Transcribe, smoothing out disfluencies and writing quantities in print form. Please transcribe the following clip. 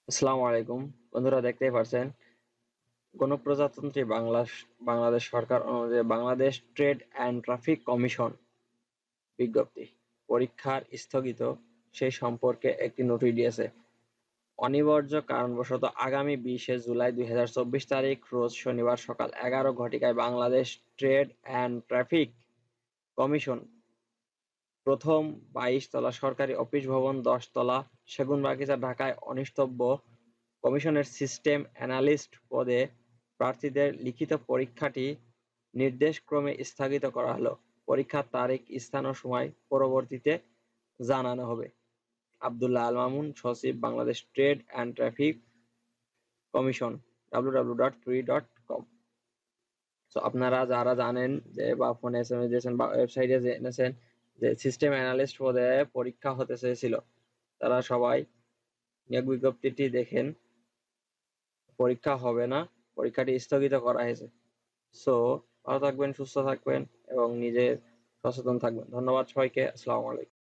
আসসালামু আলাইকুম। বন্ধুরা, দেখতেই পারছেন গণপ্রজাতন্ত্রী বাংলাদেশ সরকার অনুযায়ী Bangladesh trade and traffic commission বিজ্ঞপ্তি পরীক্ষার স্থগিত সেই সম্পর্কে একটি নোটিশ দিয়েছে। অনিবার্য কারণবশত আগামী 20শে জুলাই 2024 তারিখ রোজ শনিবার সকাল 11 ঘটিকায় Bangladesh trade and traffic commission প্রথম 22 তলা সরকারি অফিস ভবন 10 তলা সেগুনবাগিচা ঢাকায় অনুষ্ঠিতব্য কমিশনের সিস্টেম অ্যানালিস্ট পদে প্রার্থীদের লিখিত পরীক্ষাটি নির্দেশক্রমে স্থগিত করা হলো। পরীক্ষার তারিখ, স্থান ও সময় পরবর্তীতে জানানো হবে। আব্দুল্লাহ আল মামুন, সচিব, Bangladesh trade and traffic commission, www.tui.com। তো আপনারা যারা জানেন যে বা ফোনে এসএমএস দিয়েছেন বা ওয়েবসাইটে জেনেছেন যে সিস্টেম অ্যানালিস্ট পদে পরীক্ষা হতে চেয়েছিল, তারা সবাই নিয়োগ বিজ্ঞপ্তিটি দেখেন। পরীক্ষা হবে না, পরীক্ষাটি স্থগিত করা হয়েছে। সো ভালো থাকবেন, সুস্থ থাকবেন এবং নিজে সচেতন থাকবেন। ধন্যবাদ সবাইকে। আসসালামু আলাইকুম।